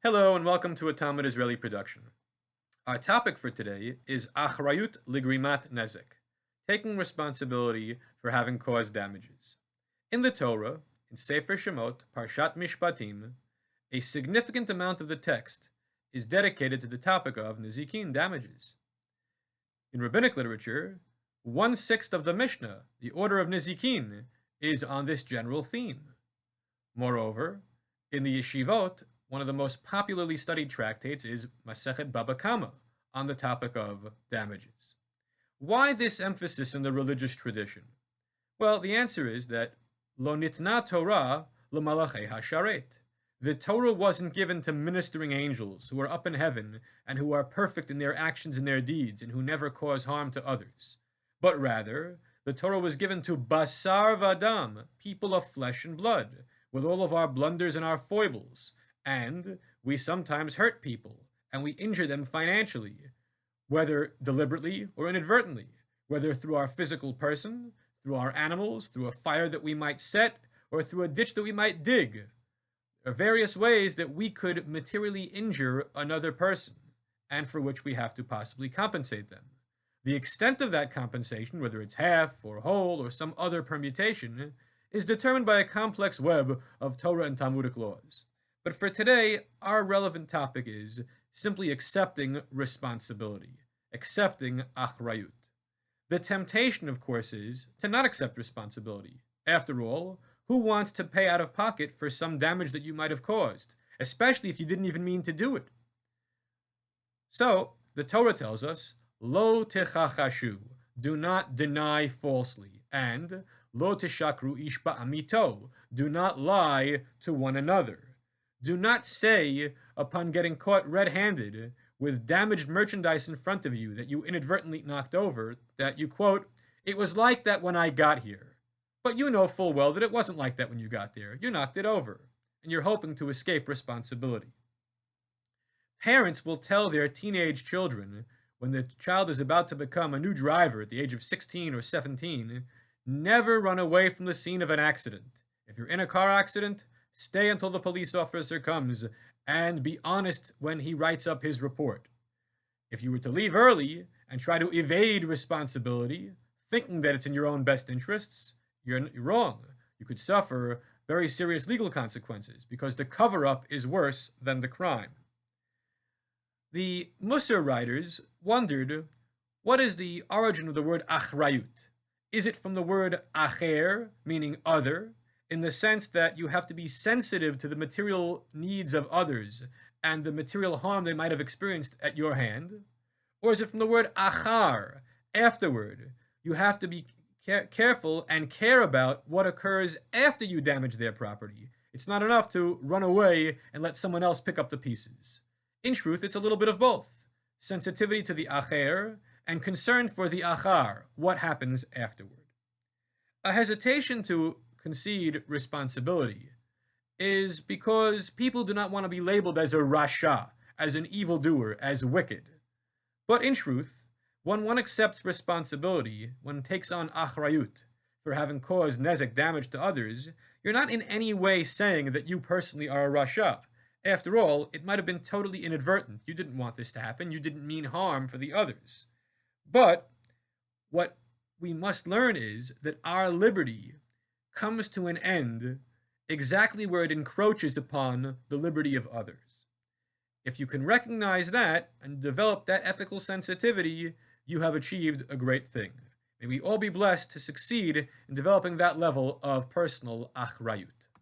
Hello and welcome to a Talmud Israeli production. Our topic for today is Achrayut ligrimat Nezek, taking responsibility for having caused damages. In the Torah, in Sefer Shemot, Parshat Mishpatim, a significant amount of the text is dedicated to the topic of Nezikin, damages. In rabbinic literature, 1/6 of the Mishnah, the order of Nezikin, is on this general theme. Moreover, in the yeshivot, one of the most popularly studied tractates is Masechet Baba Kama, on the topic of damages. Why this emphasis in the religious tradition? Well, the answer is that Lo nitna Torah l'malachei hasharet. The Torah wasn't given to ministering angels who are up in heaven and who are perfect in their actions and their deeds and who never cause harm to others. But rather, the Torah was given to basar v'adam, people of flesh and blood, with all of our blunders and our foibles. And we sometimes hurt people, and we injure them financially, whether deliberately or inadvertently, whether through our physical person, through our animals, through a fire that we might set, or through a ditch that we might dig. There are various ways that we could materially injure another person, and for which we have to possibly compensate them. The extent of that compensation, whether it's half or whole or some other permutation, is determined by a complex web of Torah and Talmudic laws. But for today, our relevant topic is simply accepting responsibility, accepting Achrayut. The temptation, of course, is to not accept responsibility. After all, who wants to pay out of pocket for some damage that you might have caused, especially if you didn't even mean to do it? So, the Torah tells us, Lo techachashu, do not deny falsely, and Lo teshakru ish ba'amito, do not lie to one another. Do not say, upon getting caught red-handed with damaged merchandise in front of you that you inadvertently knocked over, that you quote, "It was like that when I got here." But you know full well that it wasn't like that when you got there. You knocked it over, and you're hoping to escape responsibility. Parents will tell their teenage children, when the child is about to become a new driver at the age of 16 or 17, never run away from the scene of an accident. If you're in a car accident, stay until the police officer comes, and be honest when he writes up his report. If you were to leave early and try to evade responsibility, thinking that it's in your own best interests, you're wrong. You could suffer very serious legal consequences, because the cover-up is worse than the crime. The Musar writers wondered, what is the origin of the word Achrayut? Is it from the word acher, meaning other, in the sense that you have to be sensitive to the material needs of others and the material harm they might have experienced at your hand? Or is it from the word achar, afterward? You have to be careful and care about what occurs after you damage their property. It's not enough to run away and let someone else pick up the pieces. In truth, it's a little bit of both. Sensitivity to the acher and concern for the achar, what happens afterward. A hesitation to concede responsibility is because people do not want to be labeled as a rasha, as an evildoer, as wicked. But in truth, when one accepts responsibility, one takes on achrayut for having caused nezek, damage to others, you're not in any way saying that you personally are a rasha. After all, it might have been totally inadvertent. You didn't want this to happen. You didn't mean harm for the others. But what we must learn is that our liberty comes to an end exactly where it encroaches upon the liberty of others. If you can recognize that and develop that ethical sensitivity, you have achieved a great thing. May we all be blessed to succeed in developing that level of personal achrayut.